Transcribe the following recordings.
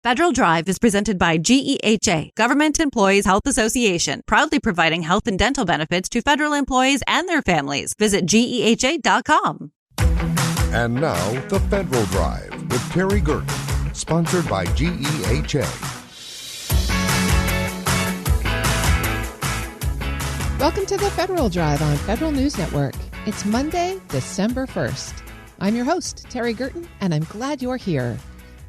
Federal Drive is presented by GEHA, Government Employees Health Association, proudly providing health and dental benefits to federal employees and their families. Visit GEHA.com. And now, the Federal Drive with Terry Gerton, sponsored by GEHA. Welcome to the Federal Drive on Federal News Network. It's Monday, December 1st. I'm your host, Terry Gerton, and I'm glad you're here.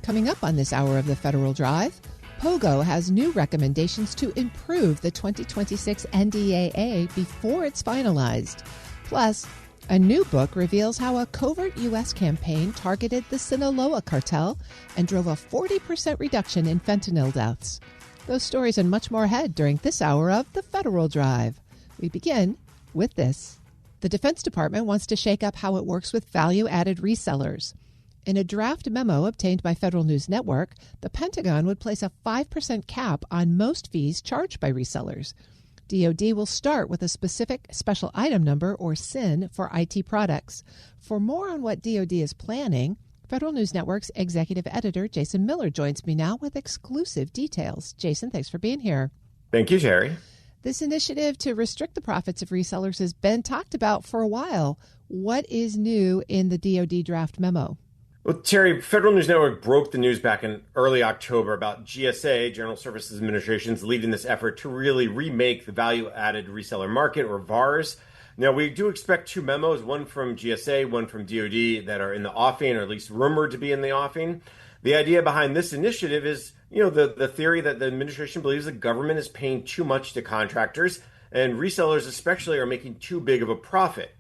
Coming up on this hour of the Federal Drive, POGO has new recommendations to improve the 2026 NDAA before it's finalized. Plus, a new book reveals how a covert U.S. campaign targeted the Sinaloa Cartel and drove a 40% reduction in fentanyl deaths. Those stories and much more ahead during this hour of the Federal Drive. We begin with this. The Defense Department wants to shake up how it works with value-added resellers. In a draft memo obtained by Federal News Network, the Pentagon would place a 5% cap on most fees charged by resellers. DoD will start with a specific special item number, or SIN, for IT products. For more on what DoD is planning, Federal News Network's executive editor, Jason Miller, joins me now with exclusive details. Jason, thanks for being here. Thank you, Terry. This initiative to restrict the profits of resellers has been talked about for a while. What is new in the DoD draft memo? Well, Terry, Federal News Network broke the news back in early October about GSA, General Services Administration's leading this effort to really remake the value-added reseller market, or VARs. Now, we do expect two memos, one from GSA, one from DoD, that are in the offing, or at least rumored to be in the offing. The idea behind this initiative is, the theory that the administration believes the government is paying too much to contractors, and resellers especially are making too big of a profit.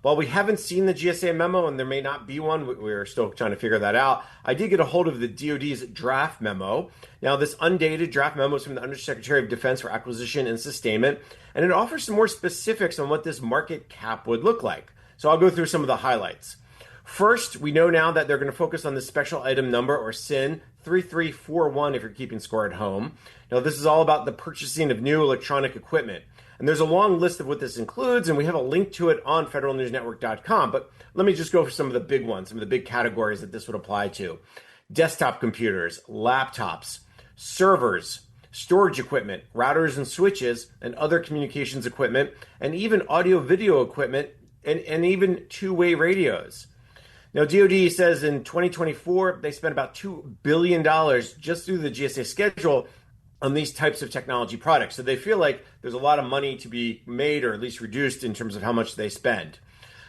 While we haven't seen the GSA memo, and there may not be one, we're still trying to figure that out, I did get a hold of the DoD's draft memo. Now, this undated draft memo is from the Undersecretary of Defense for Acquisition and Sustainment, and it offers some more specifics on what this market cap would look like. So I'll go through some of the highlights. First, we know now that they're going to focus on the special item number, or SIN, 3341 if you're keeping score at home. Now, this is all about the purchasing of new electronic equipment. And there's a long list of what this includes, and we have a link to it on federalnewsnetwork.com. But let me just go for some of the big ones, some of the big categories that this would apply to. Desktop computers, laptops, servers, storage equipment, routers and switches, and other communications equipment, and even audio-video equipment, and even two-way radios. Now, DoD says in 2024, they spent about $2 billion just through the GSA schedule on these types of technology products. So they feel like there's a lot of money to be made, or at least reduced, in terms of how much they spend.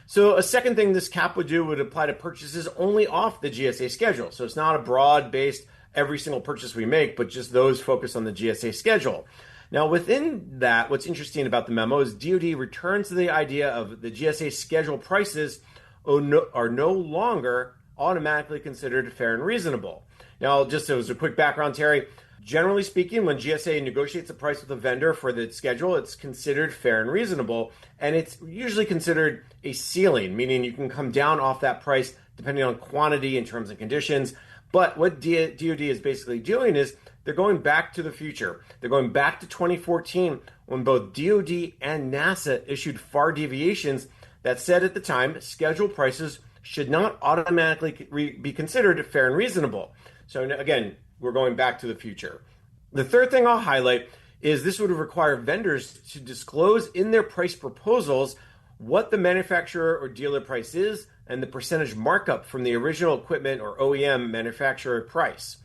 So a second thing this cap would do would apply to purchases only off the GSA schedule. So it's not a broad-based every single purchase we make, but just those focused on the GSA schedule. Now, within that, what's interesting about the memo is DoD returns to the idea of the GSA schedule prices are no longer automatically considered fair and reasonable. Now, just as a quick background, Terry, generally speaking, when GSA negotiates a price with a vendor for the schedule, it's considered fair and reasonable, and it's usually considered a ceiling, meaning you can come down off that price depending on quantity and terms and conditions. But what DoD is basically doing is they're going back to the future. They're going back to 2014, when both DoD and NASA issued FAR deviations that said at the time schedule prices should not automatically be considered fair and reasonable. So again, we're going back to the future. The third thing I'll highlight is this would require vendors to disclose in their price proposals what the manufacturer or dealer price is and the percentage markup from the original equipment or OEM manufacturer price.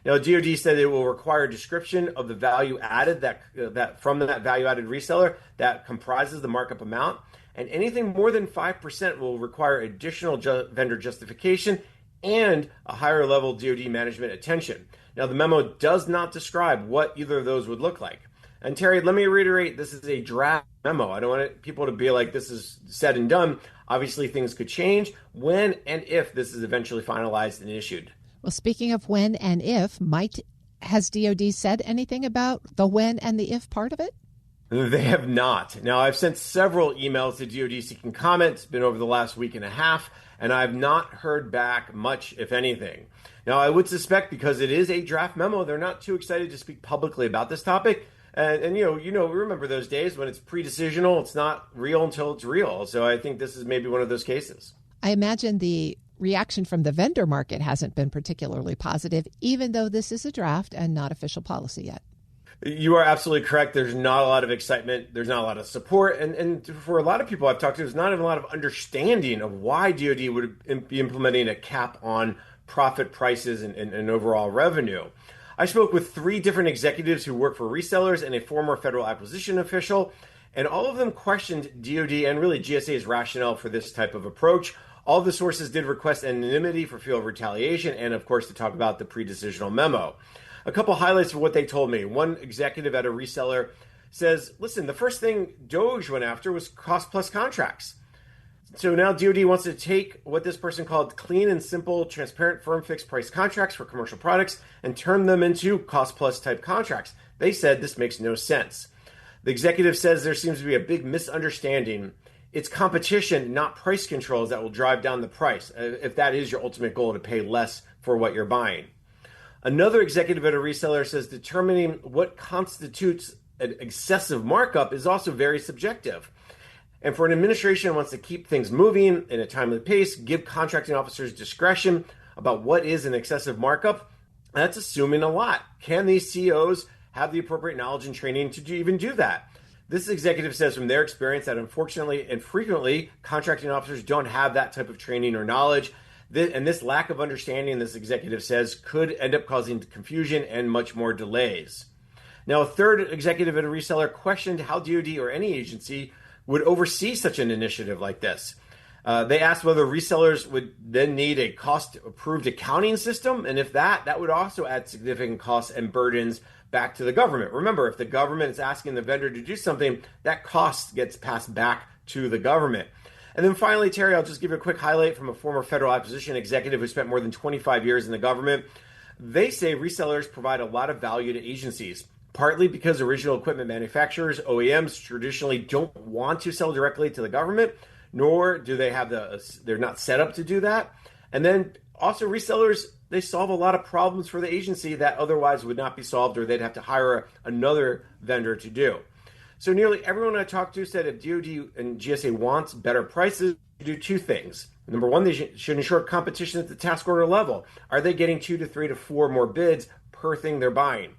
Now, DoD said it will require a description of the value added that from that value added reseller that comprises the markup amount, and anything more than 5% will require additional vendor justification and a higher level DoD management attention. Now, the memo does not describe what either of those would look like. And Terry, let me reiterate, this is a draft memo. I don't want people to be like this is said and done. Obviously, things could change when and if this is eventually finalized and issued. Well, speaking of when and if, has DoD said anything about the when and the if part of it? They have not. Now, I've sent several emails to DoD seeking comment. It's been over the last week and a half, and I've not heard back much, if anything. Now, I would suspect because it is a draft memo, they're not too excited to speak publicly about this topic. And remember those days when it's pre-decisional, it's not real until it's real. So I think this is maybe one of those cases. I imagine the reaction from the vendor market hasn't been particularly positive, even though this is a draft and not official policy yet. You are absolutely correct. There's not a lot of excitement. There's not a lot of support. And for a lot of people I've talked to, there's not even a lot of understanding of why DoD would be implementing a cap on profit prices and overall revenue. I spoke with 3 different executives who work for resellers and a former federal acquisition official, and all of them questioned DoD and really GSA's rationale for this type of approach. All of the sources did request anonymity for fear of retaliation and, of course, to talk about the pre-decisional memo. A couple highlights of what they told me. One executive at a reseller says, listen, the first thing DOJ went after was cost-plus contracts. So now DoD wants to take what this person called clean and simple, transparent, firm fixed price contracts for commercial products and turn them into cost-plus type contracts. They said this makes no sense. The executive says there seems to be a big misunderstanding. It's competition, not price controls, that will drive down the price, if that is your ultimate goal, to pay less for what you're buying. Another executive at a reseller says determining what constitutes an excessive markup is also very subjective. And for an administration that wants to keep things moving in a timely pace, give contracting officers discretion about what is an excessive markup, that's assuming a lot. Can these CEOs have the appropriate knowledge and training to even do that? This executive says from their experience that unfortunately and frequently contracting officers don't have that type of training or knowledge. And this lack of understanding, this executive says, could end up causing confusion and much more delays. Now, a third executive at a reseller questioned how DoD or any agency would oversee such an initiative like this. They asked whether resellers would then need a cost-approved accounting system, and if that would also add significant costs and burdens back to the government. Remember, if the government is asking the vendor to do something, that cost gets passed back to the government. And then finally, Terry, I'll just give you a quick highlight from a former federal acquisition executive who spent more than 25 years in the government. They say resellers provide a lot of value to agencies, partly because original equipment manufacturers, OEMs, traditionally don't want to sell directly to the government, nor do they have they're not set up to do that. And then also resellers, they solve a lot of problems for the agency that otherwise would not be solved, or they'd have to hire another vendor to do. So nearly everyone I talked to said if DoD and GSA wants better prices, they do 2 things. Number one, they should ensure competition at the task order level. Are they getting 2 to 3 to 4 more bids per thing they're buying?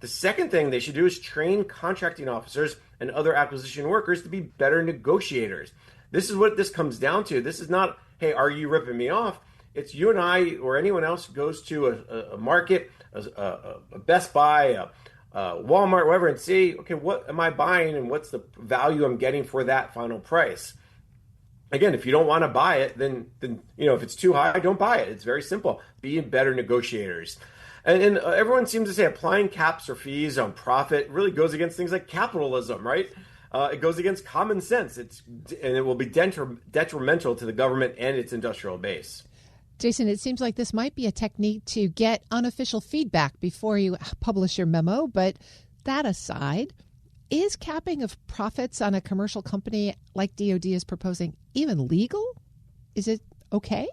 The second thing they should do is train contracting officers and other acquisition workers to be better negotiators. This is what this comes down to. This is not, hey, are you ripping me off? It's you and I or anyone else who goes to a market, a Best Buy, Walmart, whatever, and see, okay, what am I buying and what's the value I'm getting for that final price? Again, if you don't want to buy it, then if it's too high, don't buy it. It's very simple. Be better negotiators. And everyone seems to say applying caps or fees on profit really goes against things like capitalism, right? It goes against common sense. And it will be detrimental to the government and its industrial base. Jason, it seems like this might be a technique to get unofficial feedback before you publish your memo. But that aside, is capping of profits on a commercial company like DoD is proposing even legal? Is it okay?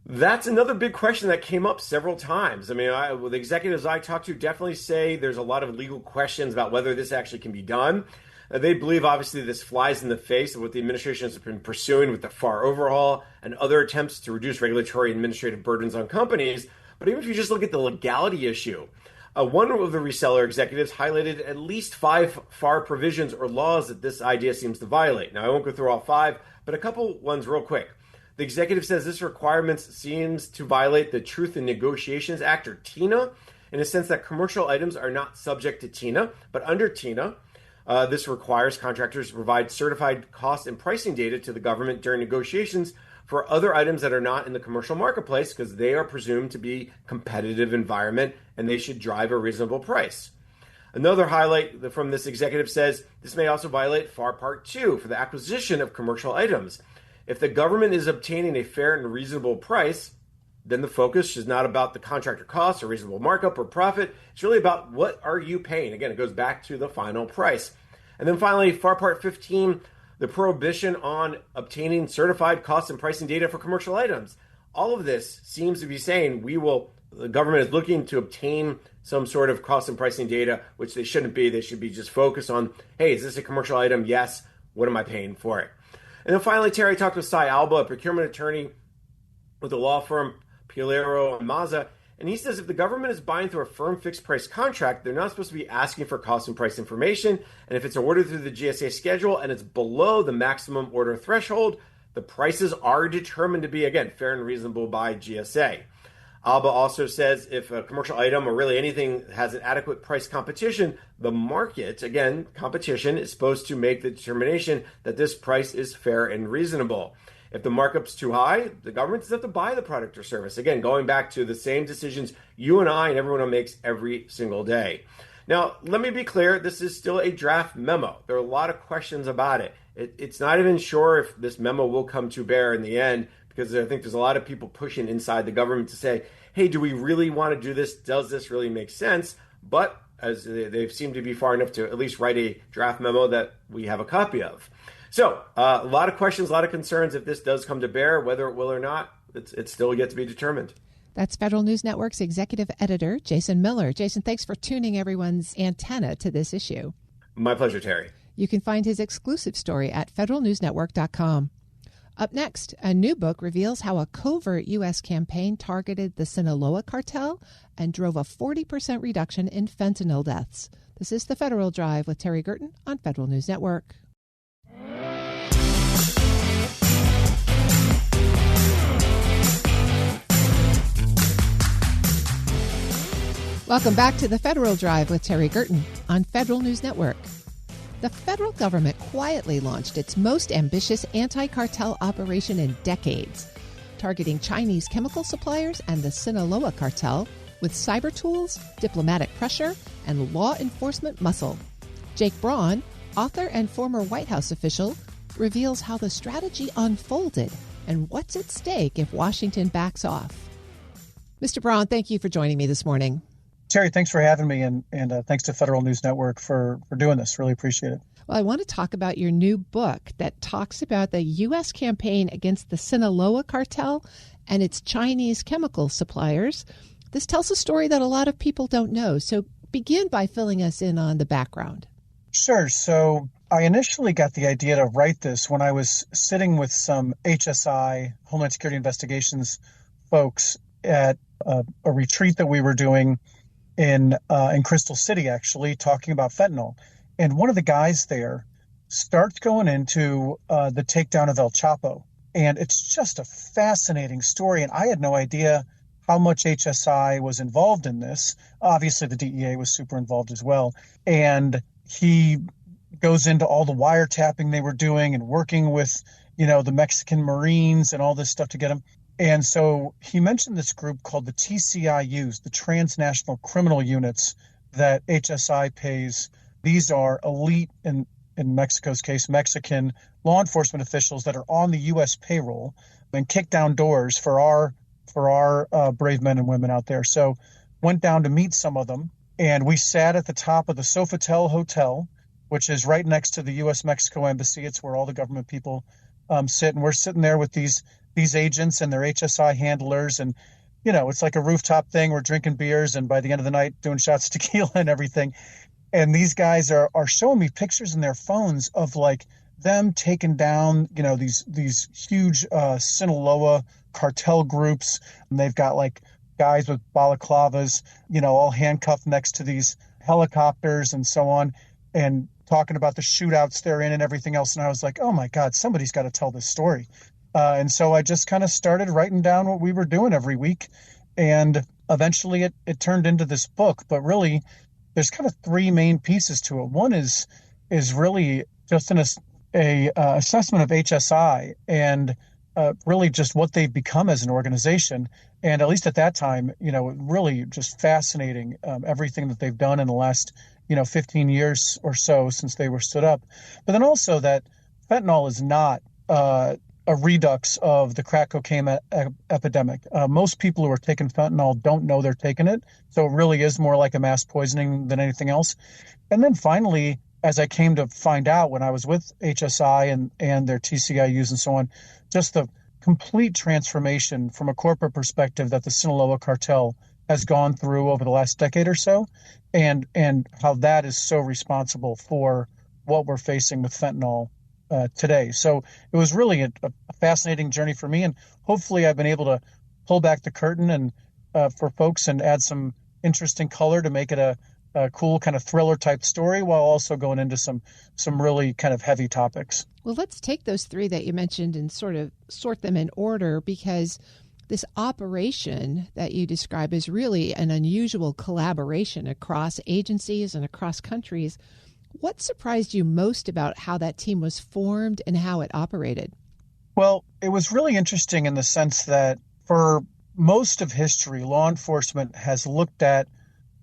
That's another big question that came up several times. I mean, the executives I talked to definitely say there's a lot of legal questions about whether this actually can be done. They believe, obviously, this flies in the face of what the administration has been pursuing with the FAR overhaul and other attempts to reduce regulatory and administrative burdens on companies. But even if you just look at the legality issue, one of the reseller executives highlighted at least 5 FAR provisions or laws that this idea seems to violate. Now, I won't go through all 5, but a couple ones real quick. The executive says this requirement seems to violate the Truth in Negotiations Act, or TINA, in a sense that commercial items are not subject to TINA, but under TINA, this requires contractors to provide certified cost and pricing data to the government during negotiations for other items that are not in the commercial marketplace, because they are presumed to be competitive environment and they should drive a reasonable price. Another highlight from this executive says this may also violate FAR Part 2 for the acquisition of commercial items. If the government is obtaining a fair and reasonable price, then the focus is not about the contractor cost or reasonable markup or profit. It's really about what are you paying. Again, it goes back to the final price. And then finally, FAR Part 15, the prohibition on obtaining certified cost and pricing data for commercial items. All of this seems to be saying the government is looking to obtain some sort of cost and pricing data, which they shouldn't be. They should be just focused on, hey, is this a commercial item? Yes. What am I paying for it? And then finally, Terry talked with Cy Alba, a procurement attorney with the law firm Pilero and Maza. And he says if the government is buying through a firm fixed price contract, they're not supposed to be asking for cost and price information. And if it's ordered through the GSA schedule and it's below the maximum order threshold, the prices are determined to be, again, fair and reasonable by GSA. Alba also says if a commercial item or really anything has an adequate price competition, the market, again, competition, is supposed to make the determination that this price is fair and reasonable. If the markup's too high, the government doesn't have to buy the product or service. Again, going back to the same decisions you and I and everyone makes every single day. Now, let me be clear, this is still a draft memo. There are a lot of questions about it. It's not even sure if this memo will come to bear in the end, because I think there's a lot of people pushing inside the government to say, hey, do we really want to do this? Does this really make sense? But as they seem to be far enough to at least write a draft memo that we have a copy of. So a lot of questions, a lot of concerns if this does come to bear, whether it will or not, it's still yet to be determined. That's Federal News Network's executive editor, Jason Miller. Jason, thanks for tuning everyone's antenna to this issue. My pleasure, Terry. You can find his exclusive story at federalnewsnetwork.com. Up next, a new book reveals how a covert U.S. campaign targeted the Sinaloa Cartel and drove a 40% reduction in fentanyl deaths. This is The Federal Drive with Terry Gerton on Federal News Network. Welcome back to The Federal Drive with Terry Gerton on Federal News Network. The federal government quietly launched its most ambitious anti-cartel operation in decades, targeting Chinese chemical suppliers and the Sinaloa Cartel with cyber tools, diplomatic pressure, and law enforcement muscle. Jake Braun, author and former White House official, reveals how the strategy unfolded and what's at stake if Washington backs off. Mr. Braun, thank you for joining me this morning. Terry, thanks for having me, and thanks to Federal News Network for doing this. Really appreciate it. Well, I want to talk about your new book that talks about the U.S. campaign against the Sinaloa Cartel and its Chinese chemical suppliers. This tells a story that a lot of people don't know. So begin by filling us in on the background. Sure. So I initially got the idea to write this when I was sitting with some HSI, Homeland Security Investigations folks at a retreat that we were doing in Crystal City, actually, talking about fentanyl. And one of the guys there starts going into the takedown of El Chapo. And it's just a fascinating story. And I had no idea how much HSI was involved in this. Obviously, the DEA was super involved as well. And he goes into all the wiretapping they were doing and working with, the Mexican Marines and all this stuff to get him. And so he mentioned this group called the TCIUs, the Transnational Criminal Units that HSI pays. These are elite, in Mexico's case, Mexican law enforcement officials that are on the U.S. payroll and kick down doors for our brave men and women out there. So went down to meet some of them, and we sat at the top of the Sofitel Hotel, which is right next to the U.S.-Mexico Embassy. It's where all the government people sit, and we're sitting there with these agents and their HSI handlers, and it's like a rooftop thing. We're drinking beers, and by the end of the night doing shots of tequila and everything. And these guys are showing me pictures in their phones of like them taking down these huge Sinaloa cartel groups, and they've got like guys with balaclavas all handcuffed next to these helicopters and so on, and talking about the shootouts they're in and everything else. And I was like, oh my God, somebody's got to tell this story. And so I just kind of started writing down what we were doing every week. And eventually it turned into this book. But really, there's kind of three main pieces to it. One is really just an assessment of HSI and really just what they've become as an organization. And at least at that time, really just fascinating everything that they've done in the last 15 years or so since they were stood up. But then also that fentanyl is not a redux of the crack cocaine epidemic. Most people who are taking fentanyl don't know they're taking it. So it really is more like a mass poisoning than anything else. And then finally, as I came to find out when I was with HSI and their TCIUs and so on, just the complete transformation from a corporate perspective that the Sinaloa Cartel has gone through over the last decade or so, and how that is so responsible for what we're facing with fentanyl today. So it was really a fascinating journey for me, and hopefully I've been able to pull back the curtain and for folks and add some interesting color to make it a cool kind of thriller type story while also going into some really kind of heavy topics. Well, let's take those three that you mentioned and sort of sort them in order, because this operation that you describe is really an unusual collaboration across agencies and across countries. What surprised you most about how that team was formed and how it operated? Well, it was really interesting in the sense that for most of history, law enforcement has looked at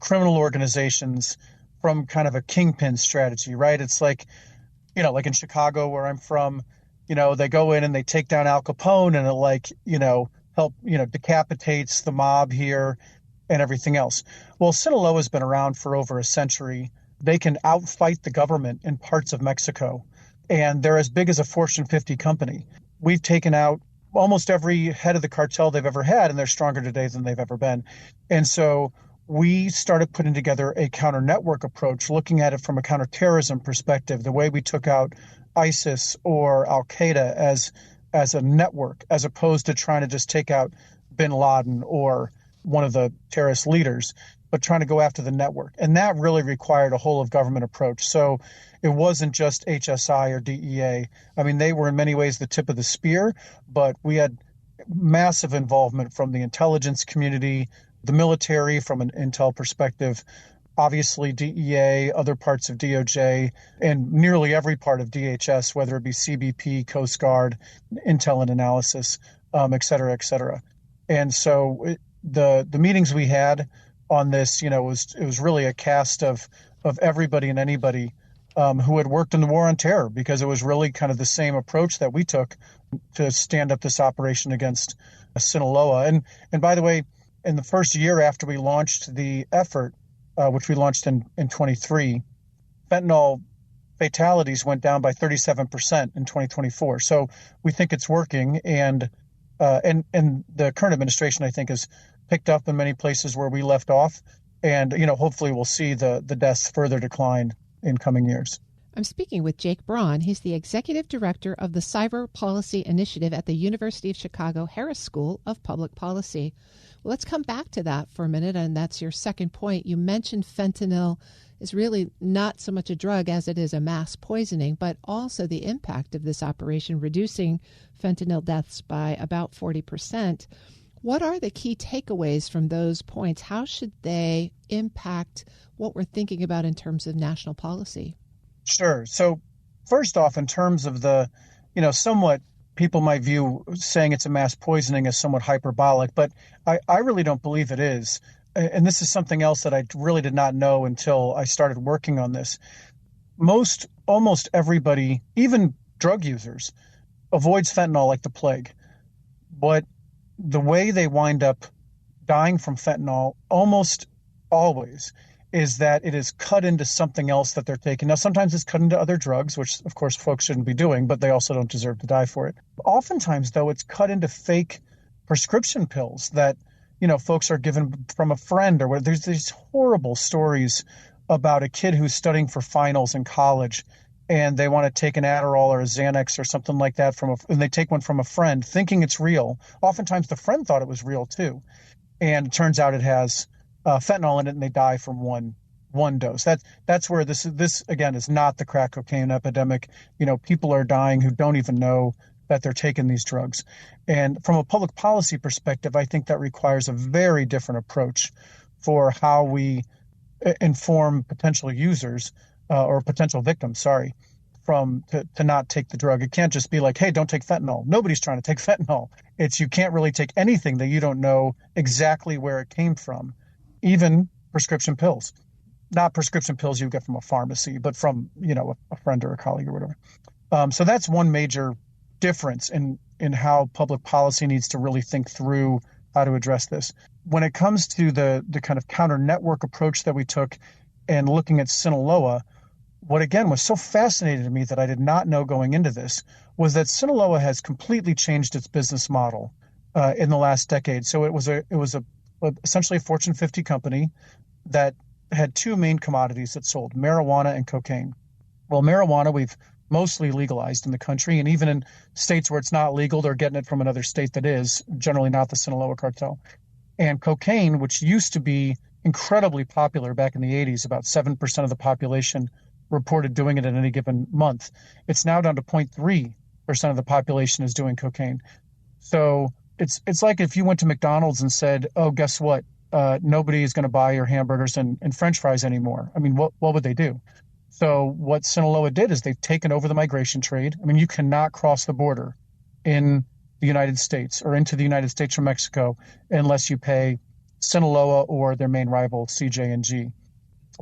criminal organizations from kind of a kingpin strategy, right? It's like, like in Chicago where I'm from, they go in and they take down Al Capone and it decapitates the mob here and everything else. Well, Sinaloa has been around for over a century. They can outfight the government in parts of Mexico, and they're as big as a Fortune 50 company. We've taken out almost every head of the cartel they've ever had, and they're stronger today than they've ever been. And so we started putting together a counter-network approach, looking at it from a counterterrorism perspective, the way we took out ISIS or Al-Qaeda as a network, as opposed to trying to just take out bin Laden or one of the terrorist leaders, but trying to go after the network. And that really required a whole of government approach. So it wasn't just HSI or DEA. I mean, they were in many ways the tip of the spear, but we had massive involvement from the intelligence community, the military from an intel perspective, obviously DEA, other parts of DOJ, and nearly every part of DHS, whether it be CBP, Coast Guard, intel and analysis, et cetera, et cetera. And so the meetings we had on this, it was really a cast of everybody and anybody who had worked in the war on terror, because it was really kind of the same approach that we took to stand up this operation against Sinaloa. And by the way, in the first year after we launched the effort, which we launched in 23, fentanyl fatalities went down by 37% in 2024. So we think it's working, and the current administration, I think, has picked up in many places where we left off, and hopefully we'll see the deaths further decline in coming years. I'm speaking with Jake Braun. He's the Executive Director of the Cyber Policy Initiative at the University of Chicago Harris School of Public Policy. Well, let's come back to that for a minute, and that's your second point. You mentioned fentanyl is really not so much a drug as it is a mass poisoning, but also the impact of this operation, reducing fentanyl deaths by about 40%. What are the key takeaways from those points? How should they impact what we're thinking about in terms of national policy? Sure. So first off, in terms of the, somewhat people might view saying it's a mass poisoning as somewhat hyperbolic, but I really don't believe it is. And this is something else that I really did not know until I started working on this. Almost everybody, even drug users, avoids fentanyl like the plague. But the way they wind up dying from fentanyl almost always is that it is cut into something else that they're taking. Now, sometimes it's cut into other drugs, which of course folks shouldn't be doing, but they also don't deserve to die for it. Oftentimes, though, it's cut into fake prescription pills that, folks are given from a friend, or there's these horrible stories about a kid who's studying for finals in college, and they want to take an Adderall or a Xanax or something like that and they take one from a friend thinking it's real. Oftentimes the friend thought it was real too. And it turns out it has fentanyl in it, and they die from one dose. That's where this again is not the crack cocaine epidemic. People are dying who don't even know that they're taking these drugs. And from a public policy perspective, I think that requires a very different approach for how we inform potential users or potential victims, to not take the drug. It can't just be like, hey, don't take fentanyl. Nobody's trying to take fentanyl. You can't really take anything that you don't know exactly where it came from. Even prescription pills, not prescription pills you get from a pharmacy, but from, a friend or a colleague or whatever. So that's one major difference in how public policy needs to really think through how to address this. When it comes to the kind of counter network approach that we took and looking at Sinaloa, what again was so fascinating to me that I did not know going into this was that Sinaloa has completely changed its business model in the last decade. So it was essentially a Fortune 50 company that had two main commodities that sold: marijuana and cocaine. Well, marijuana, we've mostly legalized in the country. And even in states where it's not legal, they're getting it from another state that is, generally not the Sinaloa Cartel. And cocaine, which used to be incredibly popular back in the 80s, about 7% of the population reported doing it in any given month. It's now down to 0.3% of the population is doing cocaine. So it's like if you went to McDonald's and said, oh, guess what? Nobody is going to buy your hamburgers and French fries anymore. I mean, what would they do? So what Sinaloa did is they've taken over the migration trade. I mean, you cannot cross the border in the United States or into the United States from Mexico unless you pay Sinaloa or their main rival, CJ&G.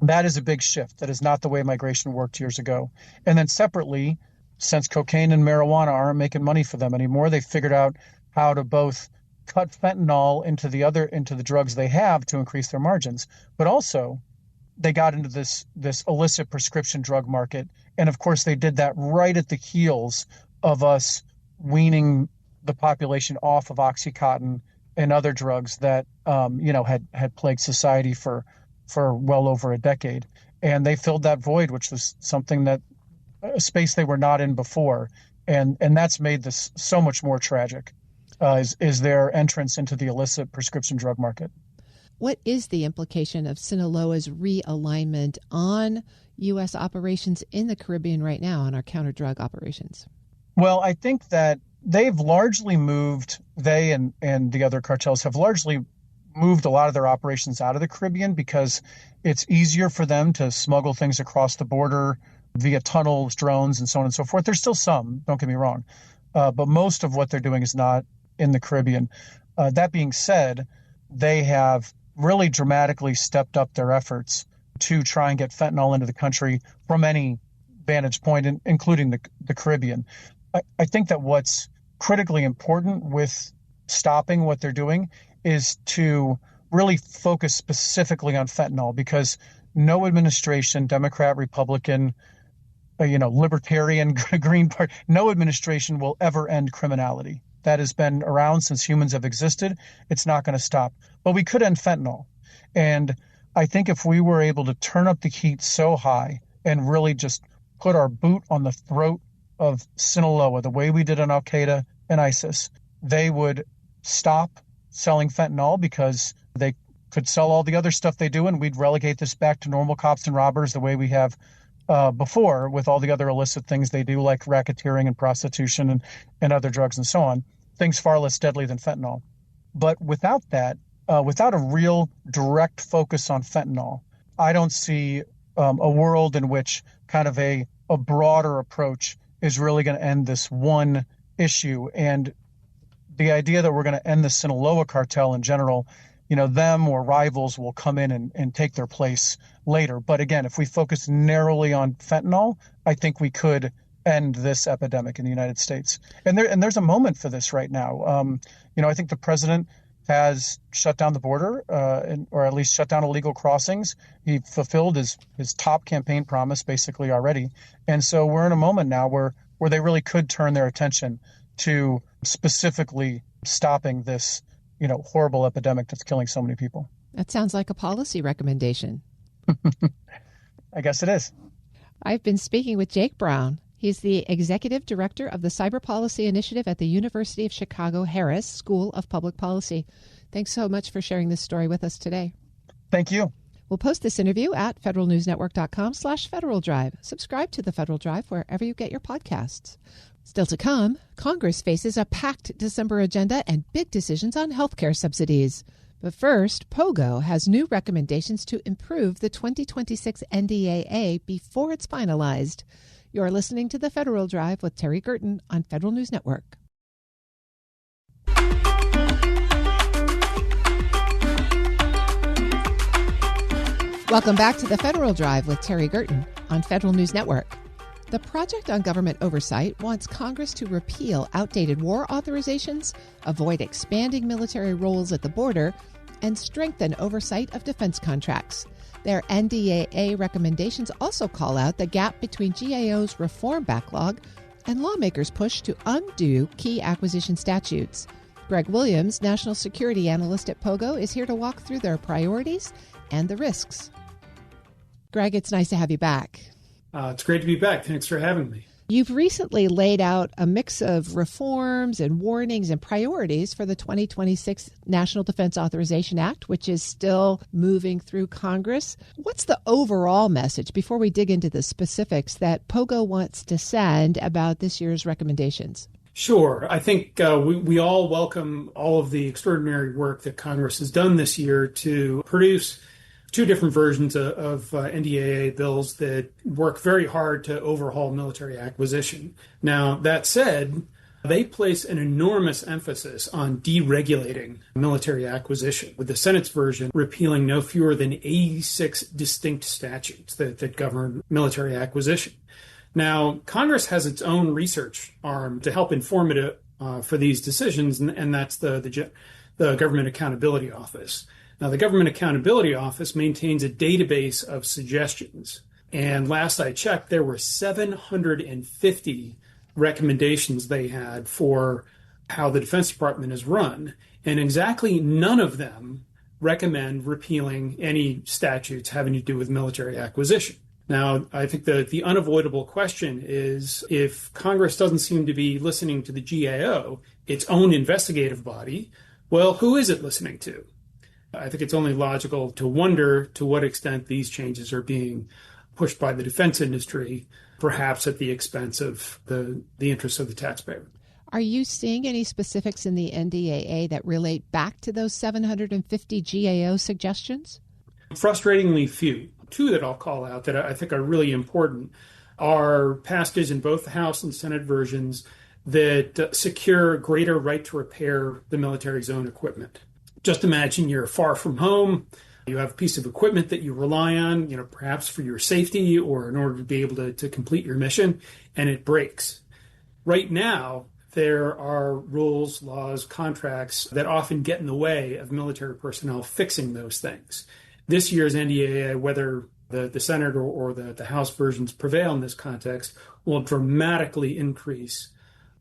That is a big shift. That is not the way migration worked years ago. And then separately, since cocaine and marijuana aren't making money for them anymore, they figured out how to both cut fentanyl into the drugs they have to increase their margins, but also they got into this illicit prescription drug market. And of course, they did that right at the heels of us weaning the population off of OxyContin and other drugs that had plagued society for well over a decade. And they filled that void, which was something that a space they were not in before. And that's made this so much more tragic, is their entrance into the illicit prescription drug market. What is the implication of Sinaloa's realignment on U.S. operations in the Caribbean right now, on our counter-drug operations? Well, I think that they've largely moved, they and the other cartels have largely moved a lot of their operations out of the Caribbean because it's easier for them to smuggle things across the border via tunnels, drones, and so on and so forth. There's still some, don't get me wrong, but most of what they're doing is not in the Caribbean. That being said, they have really dramatically stepped up their efforts to try and get fentanyl into the country from any vantage point, including the Caribbean. I think that what's critically important with stopping what they're doing is to really focus specifically on fentanyl, because no administration, Democrat, Republican, Libertarian, Green Party, no administration will ever end criminality. That has been around since humans have existed. It's not going to stop. But we could end fentanyl. And I think if we were able to turn up the heat so high and really just put our boot on the throat of Sinaloa, the way we did on Al-Qaeda and ISIS, they would stop selling fentanyl because they could sell all the other stuff they do, and we'd relegate this back to normal cops and robbers the way we have before with all the other illicit things they do, like racketeering and prostitution and other drugs and so on, things far less deadly than fentanyl. But without that, without a real direct focus on fentanyl, I don't see a world in which kind of a broader approach is really going to end this one issue. And the idea that we're going to end the Sinaloa cartel in general, them or rivals will come in and take their place later. But again, if we focus narrowly on fentanyl, I think we could end this epidemic in the United States. And there's a moment for this right now. I think the president has shut down the border, or at least shut down illegal crossings. He fulfilled his top campaign promise basically already. And so we're in a moment now where they really could turn their attention to specifically stopping this horrible epidemic that's killing so many people. That sounds like a policy recommendation. I guess it is. I've been speaking with Jake Brown. He's the Executive Director of the Cyber Policy Initiative at the University of Chicago Harris School of Public Policy. Thanks so much for sharing this story with us today. Thank you. We'll post this interview at federalnewsnetwork.com/Federal Drive. Subscribe to the Federal Drive wherever you get your podcasts. Still to come, Congress faces a packed December agenda and big decisions on healthcare subsidies. But first, POGO has new recommendations to improve the 2026 NDAA before it's finalized. You're listening to the Federal Drive with Terry Gerton on Federal News Network. Welcome back to the Federal Drive with Terry Gerton on Federal News Network. The Project on Government Oversight wants Congress to repeal outdated war authorizations, avoid expanding military roles at the border, and strengthen oversight of defense contracts. Their NDAA recommendations also call out the gap between GAO's reform backlog and lawmakers' push to undo key acquisition statutes. Greg Williams, National Security Analyst at POGO, is here to walk through their priorities and the risks. Greg, it's nice to have you back. It's great to be back. Thanks for having me. You've recently laid out a mix of reforms and warnings and priorities for the 2026 National Defense Authorization Act, which is still moving through Congress. What's the overall message, before we dig into the specifics, that POGO wants to send about this year's recommendations? Sure. I think we all welcome all of the extraordinary work that Congress has done this year to produce two different versions of NDAA bills that work very hard to overhaul military acquisition. Now, that said, they place an enormous emphasis on deregulating military acquisition, with the Senate's version repealing no fewer than 86 distinct statutes that govern military acquisition. Now, Congress has its own research arm to help inform it for these decisions, and that's the Government Accountability Office. Now, the Government Accountability Office maintains a database of suggestions. And last I checked, there were 750 recommendations they had for how the Defense Department is run. And exactly none of them recommend repealing any statutes having to do with military acquisition. Now, I think the unavoidable question is, if Congress doesn't seem to be listening to the GAO, its own investigative body, well, who is it listening to? I think it's only logical to wonder to what extent these changes are being pushed by the defense industry, perhaps at the expense of the interests of the taxpayer. Are you seeing any specifics in the NDAA that relate back to those 750 GAO suggestions? Frustratingly few. Two that I'll call out that I think are really important are passages in both the House and Senate versions that secure greater right to repair the military's own equipment. Just imagine you're far from home. You have a piece of equipment that you rely on, perhaps for your safety or in order to be able to complete your mission, and it breaks. Right now, there are rules, laws, contracts that often get in the way of military personnel fixing those things. This year's NDAA, whether the Senate or the House versions prevail in this context, will dramatically increase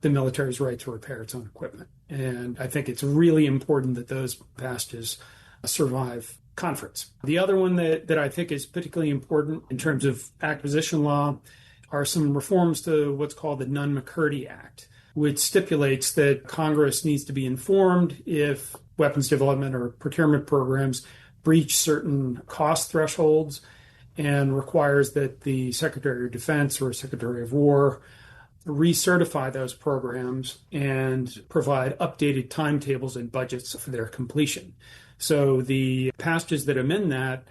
the military's right to repair its own equipment. And I think it's really important that those passages survive conference. The other one that I think is particularly important in terms of acquisition law are some reforms to what's called the Nunn-McCurdy Act, which stipulates that Congress needs to be informed if weapons development or procurement programs breach certain cost thresholds, and requires that the Secretary of Defense or Secretary of War recertify those programs and provide updated timetables and budgets for their completion. So the passages that amend that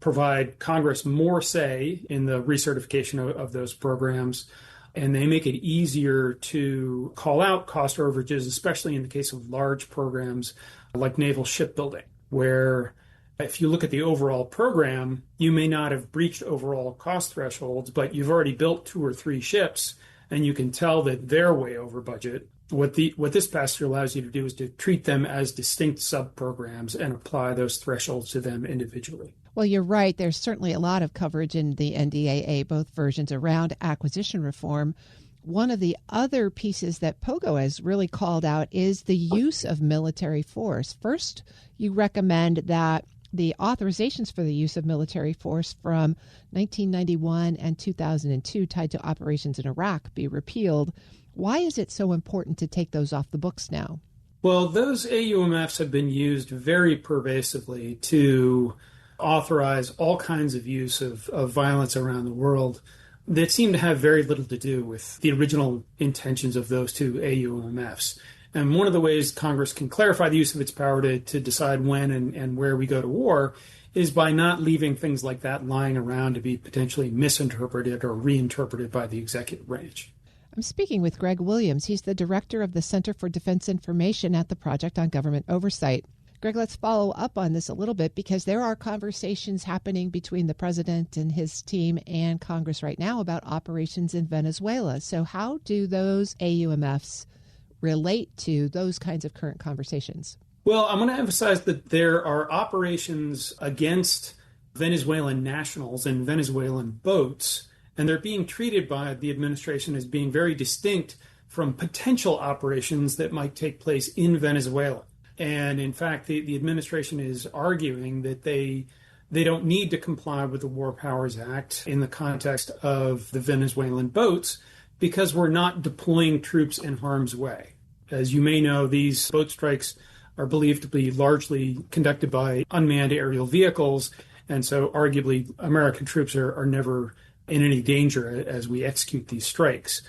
provide Congress more say in the recertification of those programs, and they make it easier to call out cost overages, especially in the case of large programs like naval shipbuilding, where if you look at the overall program, you may not have breached overall cost thresholds, but you've already built 2 or 3 ships, and you can tell that they're way over budget. What this passage allows you to do is to treat them as distinct sub-programs and apply those thresholds to them individually. Well, you're right. There's certainly a lot of coverage in the NDAA, both versions, around acquisition reform. One of the other pieces that POGO has really called out is the use of military force. First, you recommend that the authorizations for the use of military force from 1991 and 2002 tied to operations in Iraq be repealed. Why is it so important to take those off the books now? Well, those AUMFs have been used very pervasively to authorize all kinds of use of violence around the world that seem to have very little to do with the original intentions of those two AUMFs. And one of the ways Congress can clarify the use of its power to decide when and where we go to war is by not leaving things like that lying around to be potentially misinterpreted or reinterpreted by the executive branch. I'm speaking with Greg Williams. He's the director of the Center for Defense Information at the Project on Government Oversight. Greg, let's follow up on this a little bit, because there are conversations happening between the president and his team and Congress right now about operations in Venezuela. So how do those AUMFs relate to those kinds of current conversations? Well, I'm going to emphasize that there are operations against Venezuelan nationals and Venezuelan boats, and they're being treated by the administration as being very distinct from potential operations that might take place in Venezuela. And in fact, the administration is arguing that they don't need to comply with the War Powers Act in the context of the Venezuelan boats, because we're not deploying troops in harm's way. As you may know, these boat strikes are believed to be largely conducted by unmanned aerial vehicles, and so arguably American troops are never in any danger as we execute these strikes.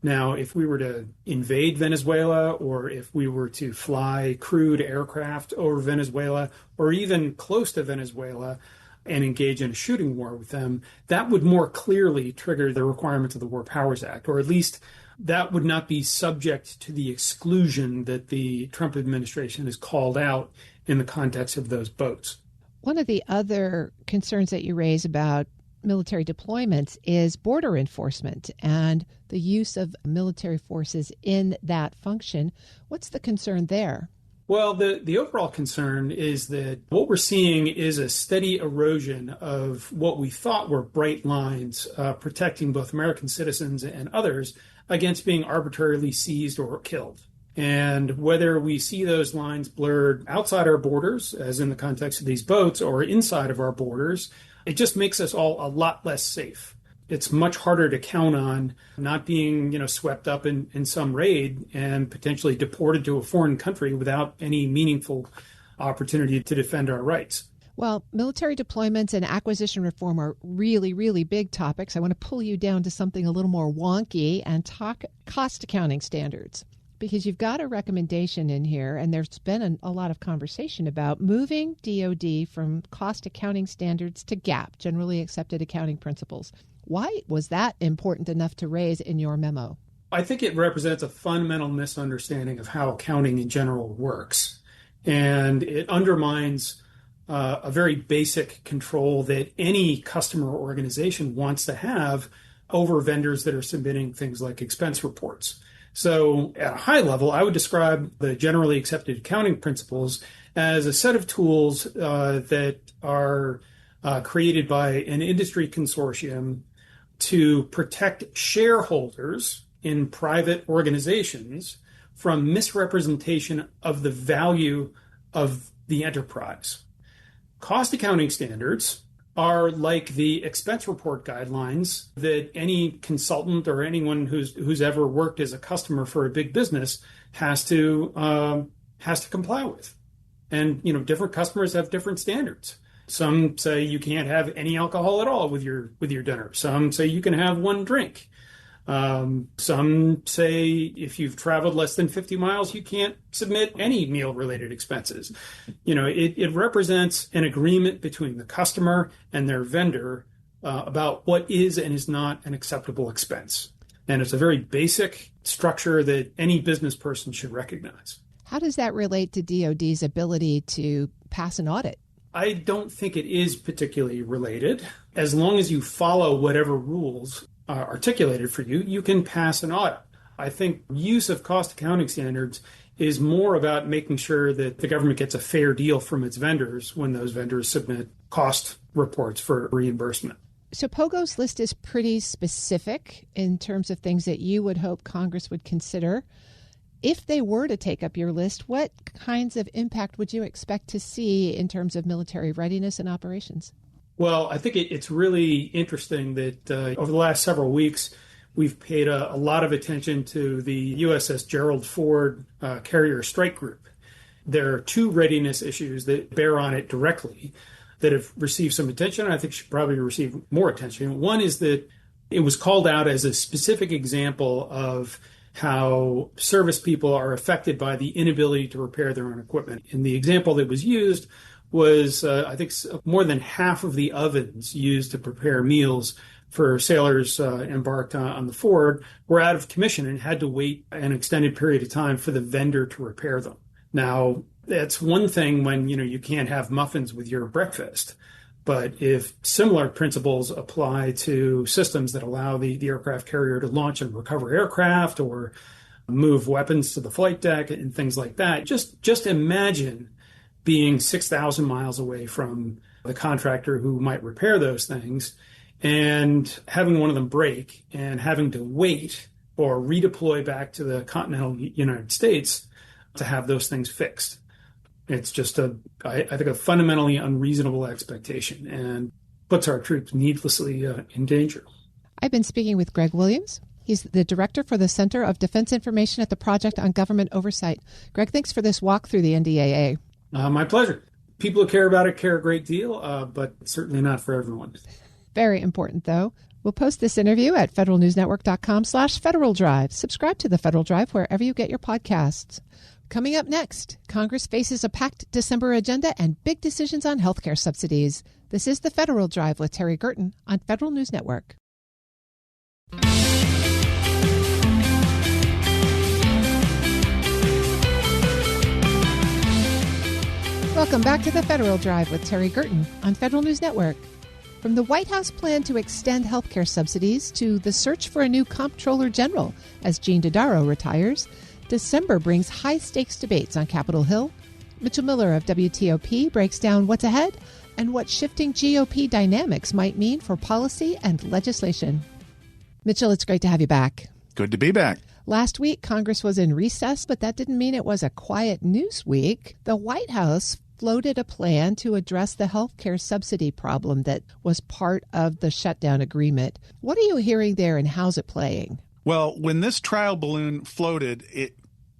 Now, if we were to invade Venezuela, or if we were to fly crewed aircraft over Venezuela, or even close to Venezuela and engage in a shooting war with them, that would more clearly trigger the requirements of the War Powers Act, or at least that would not be subject to the exclusion that the Trump administration has called out in the context of those boats. One of the other concerns that you raise about military deployments is border enforcement and the use of military forces in that function. What's the concern there? Well, the overall concern is that what we're seeing is a steady erosion of what we thought were bright lines protecting both American citizens and others against being arbitrarily seized or killed. And whether we see those lines blurred outside our borders, as in the context of these boats, or inside of our borders, it just makes us all a lot less safe. It's much harder to count on not being, swept up in some raid and potentially deported to a foreign country without any meaningful opportunity to defend our rights. Well, military deployments and acquisition reform are really, really big topics. I want to pull you down to something a little more wonky and talk cost accounting standards, because you've got a recommendation in here, and there's been a lot of conversation about moving DoD from cost accounting standards to GAAP, generally accepted accounting principles. Why was that important enough to raise in your memo? I think it represents a fundamental misunderstanding of how accounting in general works. And it undermines a very basic control that any customer organization wants to have over vendors that are submitting things like expense reports. So at a high level, I would describe the generally accepted accounting principles as a set of tools that are created by an industry consortium to protect shareholders in private organizations from misrepresentation of the value of the enterprise. Cost accounting standards are like the expense report guidelines that any consultant or anyone who's ever worked as a customer for a big business has to comply with. And different customers have different standards. Some say you can't have any alcohol at all with your dinner. Some say you can have one drink. Some say if you've traveled less than 50 miles, you can't submit any meal-related expenses. It represents an agreement between the customer and their vendor about what is and is not an acceptable expense. And it's a very basic structure that any business person should recognize. How does that relate to DoD's ability to pass an audit? I don't think it is particularly related. As long as you follow whatever rules articulated for you, you can pass an audit. I think use of cost accounting standards is more about making sure that the government gets a fair deal from its vendors when those vendors submit cost reports for reimbursement. So POGO's list is pretty specific in terms of things that you would hope Congress would consider. If they were to take up your list, what kinds of impact would you expect to see in terms of military readiness and operations? Well, I think it's really interesting that over the last several weeks, we've paid a lot of attention to the USS Gerald Ford carrier strike group. There are two readiness issues that bear on it directly that have received some attention. I think should probably receive more attention. One is that it was called out as a specific example of how service people are affected by the inability to repair their own equipment. And the example that was used was, I think, more than half of the ovens used to prepare meals for sailors embarked on the Ford were out of commission and had to wait an extended period of time for the vendor to repair them. Now, that's one thing when, you can't have muffins with your breakfast. But if similar principles apply to systems that allow the aircraft carrier to launch and recover aircraft or move weapons to the flight deck and things like that, just imagine being 6,000 miles away from the contractor who might repair those things and having one of them break and having to wait or redeploy back to the continental United States to have those things fixed. It's just I think a fundamentally unreasonable expectation and puts our troops needlessly in danger. I've been speaking with Greg Williams, He's the director for the Center of Defense Information at the Project on Government Oversight. Greg, thanks for this walk through the NDAA. My pleasure. People who care about it care a great deal, but certainly not for everyone. Very important, though. We'll post this interview at federalnewsnetwork.com/Federal Drive. Subscribe to the Federal Drive wherever you get your podcasts. Coming up next, Congress faces a packed December agenda and big decisions on healthcare subsidies. This is the Federal Drive with Terry Gerton on Federal News Network. Welcome back to the Federal Drive with Terry Gerton on Federal News Network. From the White House plan to extend healthcare subsidies to the search for a new comptroller general as Gene Dodaro retires, December brings high-stakes debates on Capitol Hill. Mitchell Miller of WTOP breaks down what's ahead and what shifting GOP dynamics might mean for policy and legislation. Mitchell, it's great to have you back. Good to be back. Last week, Congress was in recess, but that didn't mean it was a quiet news week. The White House floated a plan to address the healthcare subsidy problem that was part of the shutdown agreement. What are you hearing there and how's it playing? Well, when this trial balloon floated, it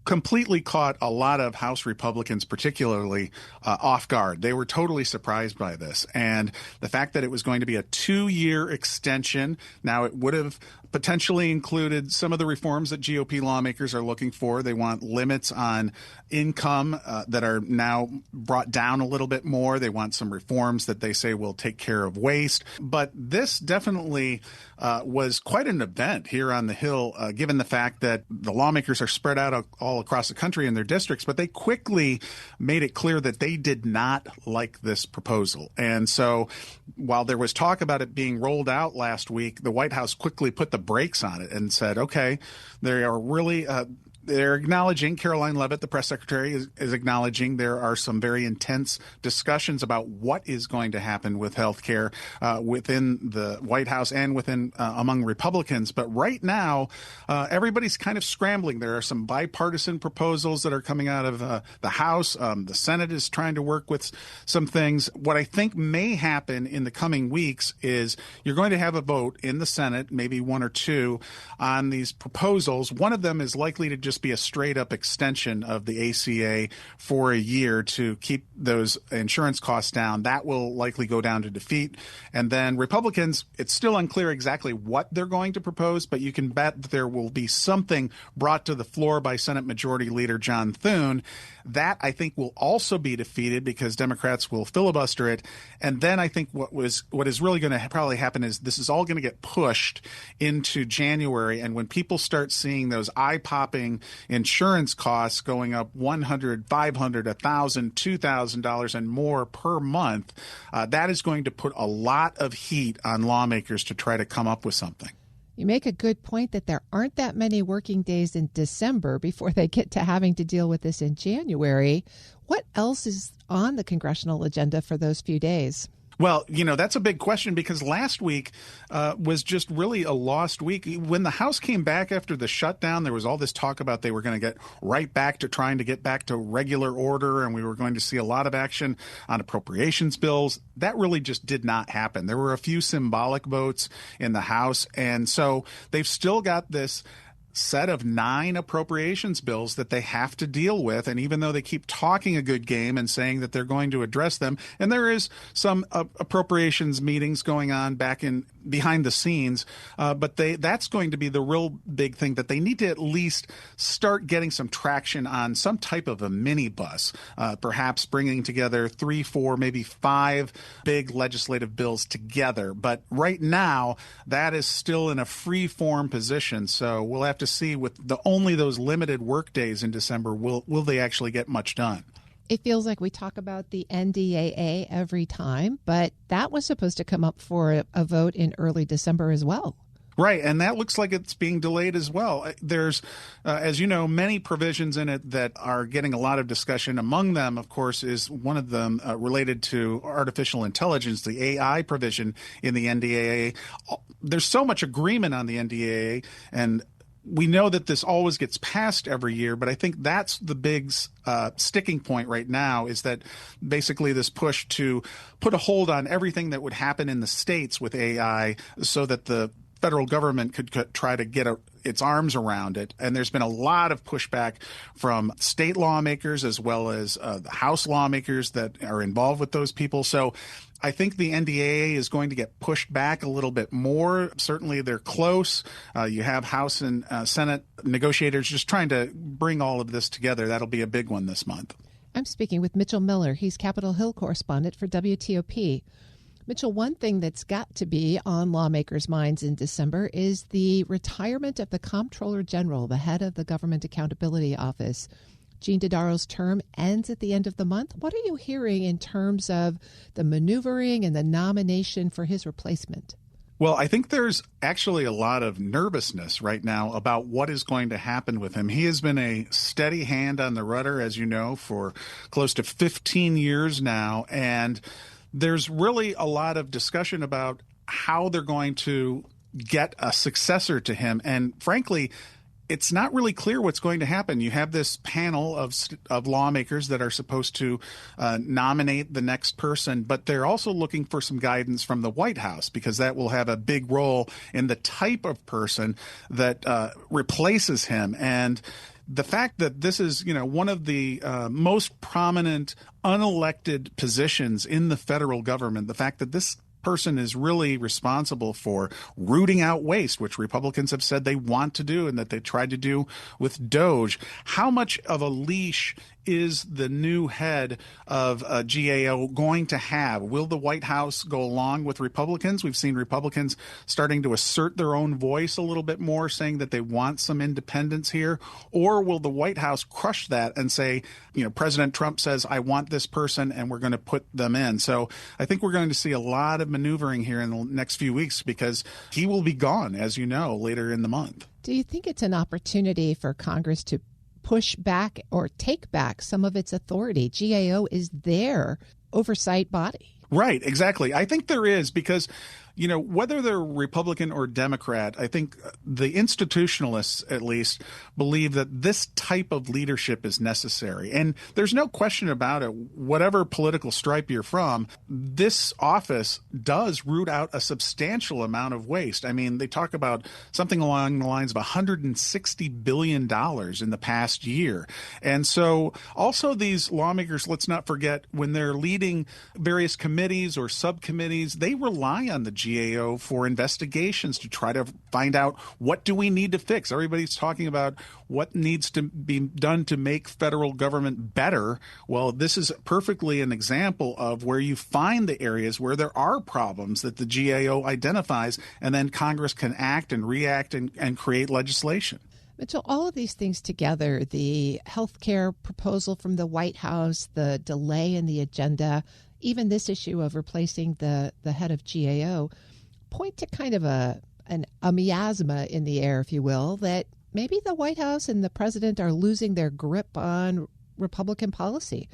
completely caught a lot of House Republicans, particularly off guard. They were totally surprised by this. And the fact that it was going to be a 2-year extension, now it would have potentially included some of the reforms that GOP lawmakers are looking for. They want limits on income that are now brought down a little bit more. They want some reforms that they say will take care of waste. But this definitely was quite an event here on the Hill, given the fact that the lawmakers are spread out all across the country in their districts, but they quickly made it clear that they did not like this proposal. And so while there was talk about it being rolled out last week, the White House quickly put the brakes on it and said, okay, they are really they're acknowledging, Caroline Leavitt, the press secretary, is acknowledging there are some very intense discussions about what is going to happen with health care within the White House and within among Republicans. But right now, everybody's kind of scrambling. There are some bipartisan proposals that are coming out of the House. The Senate is trying to work with some things. What I think may happen in the coming weeks is you're going to have a vote in the Senate, maybe one or two, on these proposals. One of them is likely to just be a straight up extension of the ACA for a year to keep those insurance costs down. That will likely go down to defeat. And then Republicans, it's still unclear exactly what they're going to propose, but you can bet that there will be something brought to the floor by Senate Majority Leader John Thune. That, I think, will also be defeated because Democrats will filibuster it. And then I think what is really going to probably happen is this is all going to get pushed into January. And when people start seeing those eye-popping insurance costs going up $100, $500, $1,000, $2,000 and more per month, that is going to put a lot of heat on lawmakers to try to come up with something. You make a good point that there aren't that many working days in December before they get to having to deal with this in January. What else is on the congressional agenda for those few days? Well, that's a big question because last week was just really a lost week. When the House came back after the shutdown, there was all this talk about they were going to get right back to trying to get back to regular order, and we were going to see a lot of action on appropriations bills. That really just did not happen. There were a few symbolic votes in the House, and so they've still got this set of 9 appropriations bills that they have to deal with. And even though they keep talking a good game and saying that they're going to address them, and there is some appropriations meetings going on back in behind the scenes, but that's going to be the real big thing that they need to at least start getting some traction on some type of a minibus, perhaps bringing together 3, 4, maybe 5 big legislative bills together. But right now, that is still in a free-form position. So we'll have to see with only those limited work days in December, will they actually get much done? It feels like we talk about the NDAA every time, but that was supposed to come up for a vote in early December as well. Right, and that looks like it's being delayed as well. There's, as you know, many provisions in it that are getting a lot of discussion. Among them, of course, is one of them related to artificial intelligence, the AI provision in the NDAA. There's so much agreement on the NDAA, and we know that this always gets passed every year, but I think that's the big sticking point right now is that basically this push to put a hold on everything that would happen in the states with AI so that the federal government could try to get its arms around it. And there's been a lot of pushback from state lawmakers as well as the House lawmakers that are involved with those people. So I think the NDAA is going to get pushed back a little bit more. Certainly they're close. You have House and Senate negotiators just trying to bring all of this together. That'll be a big one this month. I'm speaking with Mitchell Miller. He's Capitol Hill correspondent for WTOP. Mitchell, one thing that's got to be on lawmakers' minds in December is the retirement of the Comptroller General, the head of the Government Accountability Office. Gene Didaro's term ends at the end of the month. What are you hearing in terms of the maneuvering and the nomination for his replacement? Well, I think there's actually a lot of nervousness right now about what is going to happen with him. He has been a steady hand on the rudder, as you know, for close to 15 years now, and there's really a lot of discussion about how they're going to get a successor to him. And frankly, it's not really clear what's going to happen. You have this panel of lawmakers that are supposed to nominate the next person, but they're also looking for some guidance from the White House because that will have a big role in the type of person that replaces him. And the fact that this is, one of the most prominent unelected positions in the federal government, the fact that this person is really responsible for rooting out waste, which Republicans have said they want to do and that they tried to do with DOJ. How much of a leash is the new head of GAO going to have? Will the White House go along with Republicans? We've seen Republicans starting to assert their own voice a little bit more, saying that they want some independence here. Or will the White House crush that and say, President Trump says, I want this person and we're going to put them in. So I think we're going to see a lot of maneuvering here in the next few weeks because he will be gone, as you know, later in the month. Do you think it's an opportunity for Congress to push back or take back some of its authority? GAO is their oversight body. Right, exactly. I think there is because, whether they're Republican or Democrat, I think the institutionalists, at least, believe that this type of leadership is necessary. And there's no question about it. Whatever political stripe you're from, this office does root out a substantial amount of waste. I mean, they talk about something along the lines of $160 billion in the past year. And so also these lawmakers, let's not forget, when they're leading various committees or subcommittees, they rely on the GAO for investigations to try to find out what do we need to fix. Everybody's talking about what needs to be done to make federal government better. Well, this is perfectly an example of where you find the areas where there are problems that the GAO identifies, and then Congress can act and react and create legislation. Mitchell, all of these things together, the health care proposal from the White House, the delay in the agenda, even this issue of replacing the head of GAO, point to kind of a miasma in the air, if you will, that maybe the White House and the president are losing their grip on Republican policy.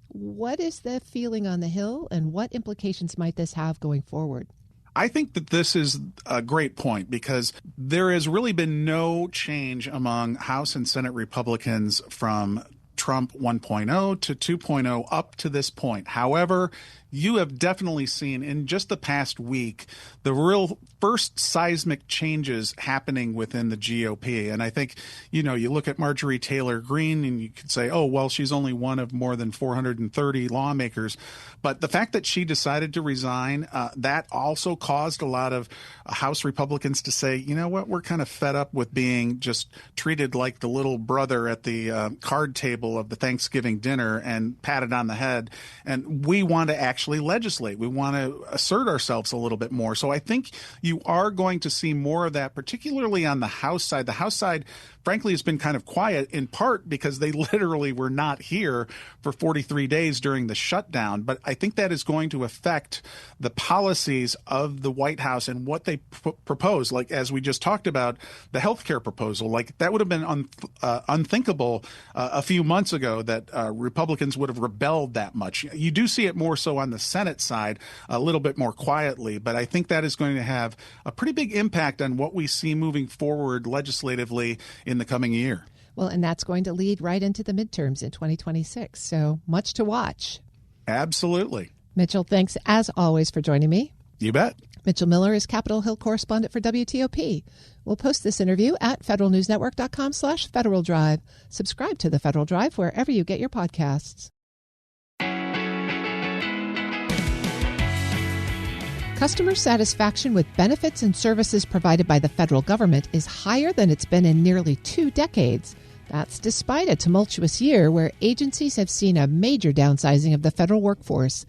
What is the feeling on the Hill, and what implications might this have going forward? I think that this is a great point because there has really been no change among House and Senate Republicans from Trump 1.0 to 2.0 up to this point. However, you have definitely seen in just the past week the real first seismic changes happening within the GOP. And I think, you look at Marjorie Taylor Greene and you could say, oh, well, she's only one of more than 430 lawmakers. But the fact that she decided to resign, that also caused a lot of House Republicans to say, you know what, we're kind of fed up with being just treated like the little brother at the card table of the Thanksgiving dinner and patted on the head. And we want to actually legislate. We want to assert ourselves a little bit more. So I think you are going to see more of that, particularly on the House side. The House side, frankly, has been kind of quiet, in part because they literally were not here for 43 days during the shutdown. But I think that is going to affect the policies of the White House and what they propose. Like, as we just talked about, the health care proposal, like that would have been unthinkable a few months ago that Republicans would have rebelled that much. You do see it more so on the Senate side, a little bit more quietly, but I think that is going to have a pretty big impact on what we see moving forward legislatively in the coming year. Well, and that's going to lead right into the midterms in 2026. So much to watch. Absolutely. Mitchell, thanks as always for joining me. You bet. Mitchell Miller is Capitol Hill correspondent for WTOP. We'll post this interview at federalnewsnetwork.com/Federal Drive. Subscribe to the Federal Drive wherever you get your podcasts. Customer satisfaction with benefits and services provided by the federal government is higher than it's been in nearly 2 decades. That's despite a tumultuous year where agencies have seen a major downsizing of the federal workforce.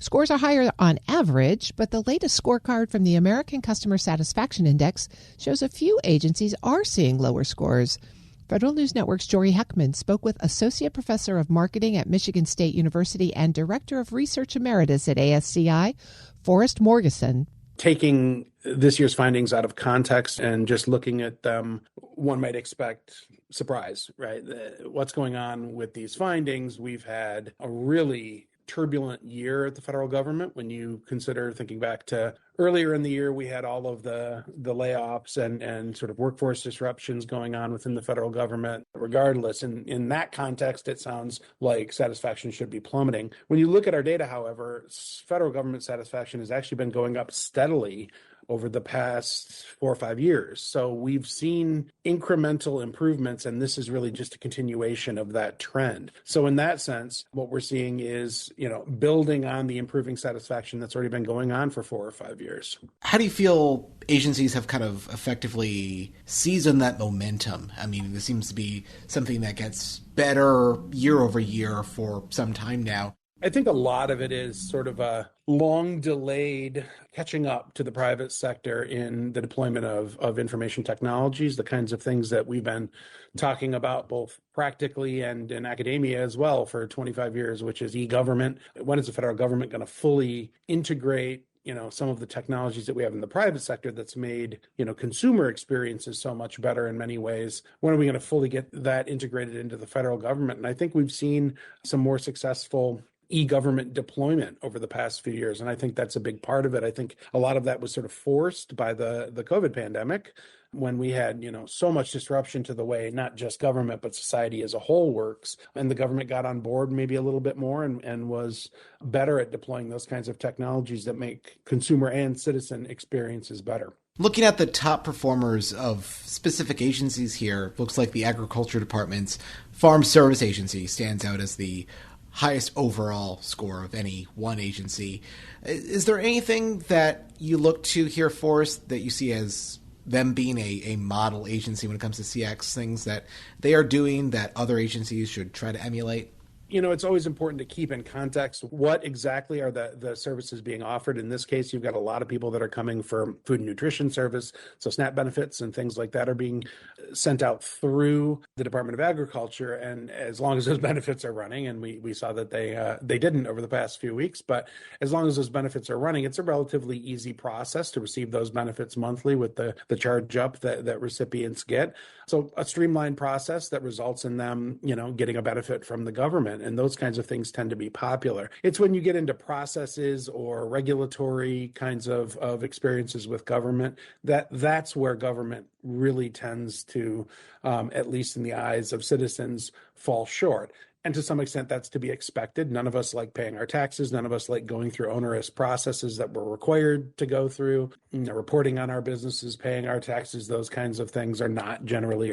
Scores are higher on average, but the latest scorecard from the American Customer Satisfaction Index shows a few agencies are seeing lower scores. Federal News Network's Jory Heckman spoke with Associate Professor of Marketing at Michigan State University and Director of Research Emeritus at ASCI, Forrest Morgeson. Taking this year's findings out of context and just looking at them, one might expect surprise, right? What's going on with these findings? We've had a really turbulent year at the federal government. When you consider thinking back to earlier in the year, we had all of the layoffs and sort of workforce disruptions going on within the federal government. Regardless, in that context, it sounds like satisfaction should be plummeting. When you look at our data, however, federal government satisfaction has actually been going up steadily over the past 4 or 5 years. So we've seen incremental improvements, and this is really just a continuation of that trend. So in that sense, what we're seeing is, building on the improving satisfaction that's already been going on for 4 or 5 years. How do you feel agencies have kind of effectively seasoned that momentum? I mean, this seems to be something that gets better year over year for some time now. I think a lot of it is sort of a long delayed catching up to the private sector in the deployment of information technologies, the kinds of things that we've been talking about both practically and in academia as well for 25 years, which is e-government. When is the federal government going to fully integrate some of the technologies that we have in the private sector that's made, consumer experiences so much better in many ways? When are we going to fully get that integrated into the federal government? And I think we've seen some more successful e-government deployment over the past few years. And I think that's a big part of it. I think a lot of that was sort of forced by the COVID pandemic, when we had, so much disruption to the way not just government, but society as a whole works. And the government got on board maybe a little bit more and was better at deploying those kinds of technologies that make consumer and citizen experiences better. Looking at the top performers of specific agencies here, looks like the Agriculture Department's Farm Service Agency stands out as the highest overall score of any one agency. Is there anything that you look to here, Forrest, that you see as them being a model agency when it comes to CX, things that they are doing that other agencies should try to emulate? It's always important to keep in context what exactly are the services being offered. In this case, you've got a lot of people that are coming for food and nutrition service. So SNAP benefits and things like that are being sent out through the Department of Agriculture. And as long as those benefits are running, and we saw that they didn't over the past few weeks, but as long as those benefits are running, it's a relatively easy process to receive those benefits monthly with the charge up that recipients get. So a streamlined process that results in them, getting a benefit from the government. And those kinds of things tend to be popular. It's when you get into processes or regulatory kinds of experiences with government that's where government really tends to, at least in the eyes of citizens, fall short. And to some extent, that's to be expected. None of us like paying our taxes. None of us like going through onerous processes that we're required to go through. Reporting on our businesses, paying our taxes, those kinds of things are not generally,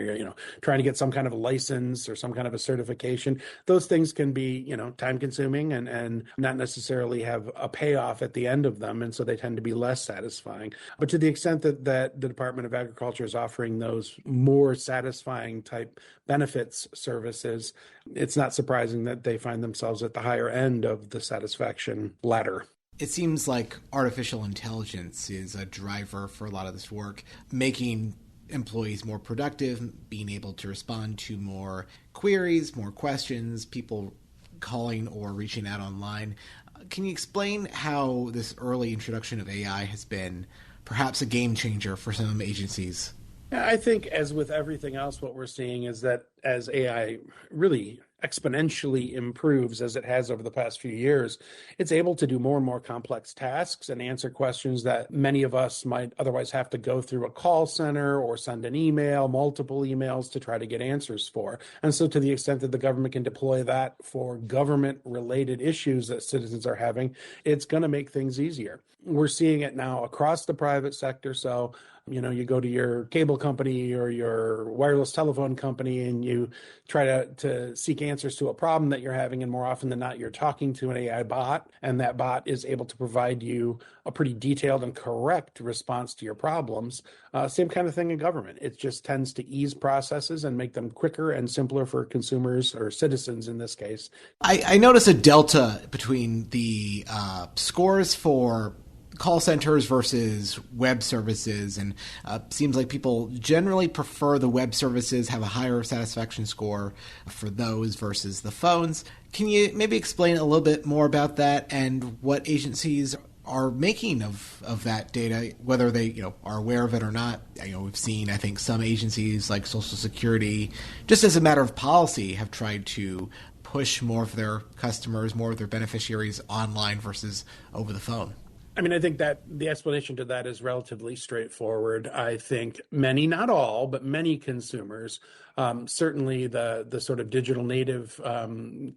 trying to get some kind of a license or some kind of a certification. Those things can be, time consuming and not necessarily have a payoff at the end of them. And so they tend to be less satisfying. But to the extent that the Department of Agriculture is offering those more satisfying type benefits services, it's not surprising that they find themselves at the higher end of the satisfaction ladder. It seems like artificial intelligence is a driver for a lot of this work, making employees more productive, being able to respond to more queries, more questions, people calling or reaching out online. Can you explain how this early introduction of AI has been perhaps a game changer for some agencies? I think, as with everything else, what we're seeing is that as AI really exponentially improves, as it has over the past few years, it's able to do more and more complex tasks and answer questions that many of us might otherwise have to go through a call center or send an email, multiple emails to try to get answers for. And so to the extent that the government can deploy that for government-related issues that citizens are having, it's going to make things easier. We're seeing it now across the private sector. So, you go to your cable company or your wireless telephone company and you try to seek answers to a problem that you're having. And more often than not, you're talking to an AI bot, and that bot is able to provide you a pretty detailed and correct response to your problems. Same kind of thing in government. It just tends to ease processes and make them quicker and simpler for consumers or citizens in this case. I notice a delta between the scores for call centers versus web services, and seems like people generally prefer the web services, have a higher satisfaction score for those versus the phones. Can you maybe explain a little bit more about that and what agencies are making of that data, whether they are aware of it or not? We've seen, I think, some agencies like Social Security, just as a matter of policy, have tried to push more of their customers, more of their beneficiaries online versus over the phone. I think that the explanation to that is relatively straightforward. I think many, not all, but many consumers, certainly the sort of digital native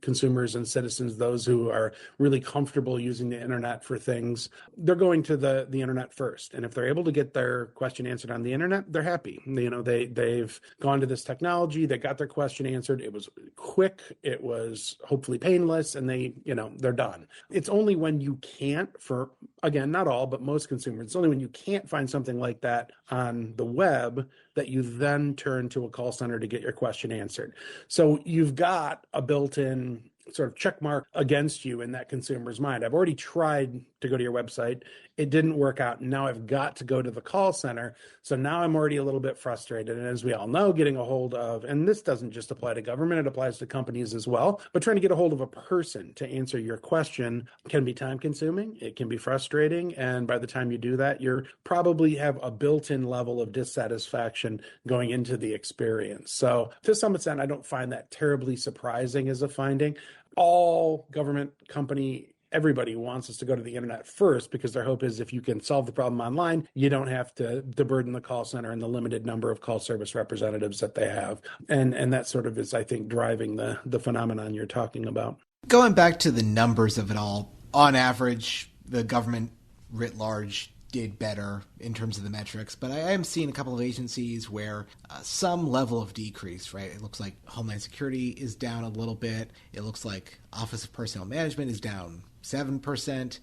consumers and citizens, those who are really comfortable using the internet for things, they're going to the internet first. And if they're able to get their question answered on the internet, they're happy. They've gone to this technology, they got their question answered. It was quick, it was hopefully painless, and they're done. It's only when you can't, for again, not all, but most consumers, it's only when you can't find something like that on the web that you then turn to a call center to get your question answered. So you've got a built-in sort of check mark against you in that consumer's mind. I've already tried to go to your website. It didn't work out. Now I've got to go to the call center. So now I'm already a little bit frustrated. And as we all know, getting a hold of, and this doesn't just apply to government, it applies to companies as well, but trying to get a hold of a person to answer your question can be time consuming. It can be frustrating. And by the time you do that, you probably have a built-in level of dissatisfaction going into the experience. So to some extent, I don't find that terribly surprising as a finding. All government company, everybody wants us to go to the internet first, because their hope is if you can solve the problem online, you don't have to burden the call center and the limited number of call service representatives that they have. And that sort of is, I think, driving the phenomenon you're talking about. Going back to the numbers of it all, on average, the government writ large did better in terms of the metrics, but I am seeing a couple of agencies where some level of decrease, right? It looks like Homeland Security is down a little bit. It looks like Office of Personnel Management is down 7%.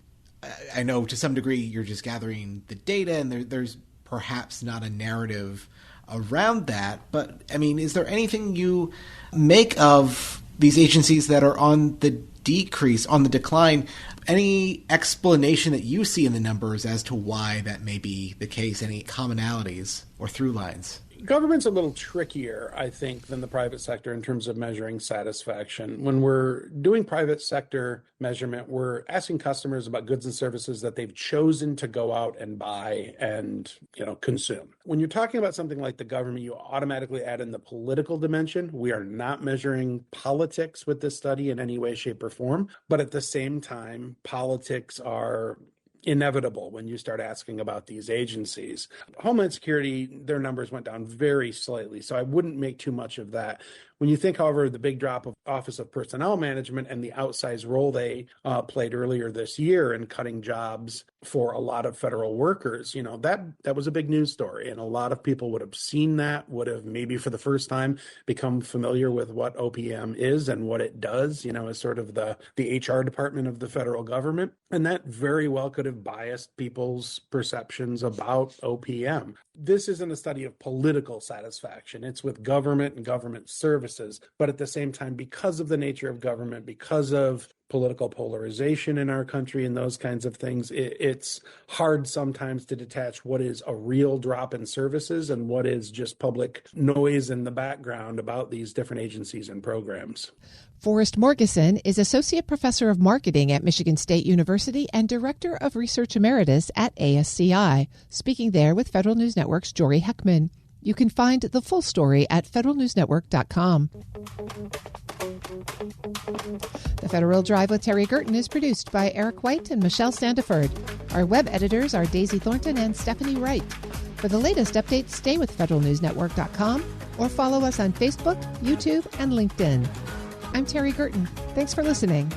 I know to some degree you're just gathering the data, and there's perhaps not a narrative around that, but is there anything you make of these agencies that are on the decrease, on the decline? Any explanation that you see in the numbers as to why that may be the case? Any commonalities or through lines? Government's a little trickier, I think, than the private sector in terms of measuring satisfaction. When we're doing private sector measurement, we're asking customers about goods and services that they've chosen to go out and buy and, consume. When you're talking about something like the government, you automatically add in the political dimension. We are not measuring politics with this study in any way, shape, or form. But at the same time, politics are inevitable when you start asking about these agencies. Homeland Security, their numbers went down very slightly, so I wouldn't make too much of that. When you think, however, the big drop of Office of Personnel Management and the outsized role they played earlier this year in cutting jobs for a lot of federal workers, that was a big news story. And a lot of people would have seen that, would have maybe for the first time become familiar with what OPM is and what it does, as sort of the HR department of the federal government. And that very well could have biased people's perceptions about OPM. This isn't a study of political satisfaction. It's with government and government services. But at the same time, because of the nature of government, because of political polarization in our country and those kinds of things, it's hard sometimes to detach what is a real drop in services and what is just public noise in the background about these different agencies and programs. Forrest Morgeson is Associate Professor of Marketing at Michigan State University and Director of Research Emeritus at ASCI, speaking there with Federal News Network's Jory Heckman. You can find the full story at federalnewsnetwork.com. The Federal Drive with Terry Gerton is produced by Eric White and Michelle Sandiford. Our web editors are Daisy Thornton and Stephanie Wright. For the latest updates, stay with federalnewsnetwork.com or follow us on Facebook, YouTube, and LinkedIn. I'm Terry Gerton. Thanks for listening.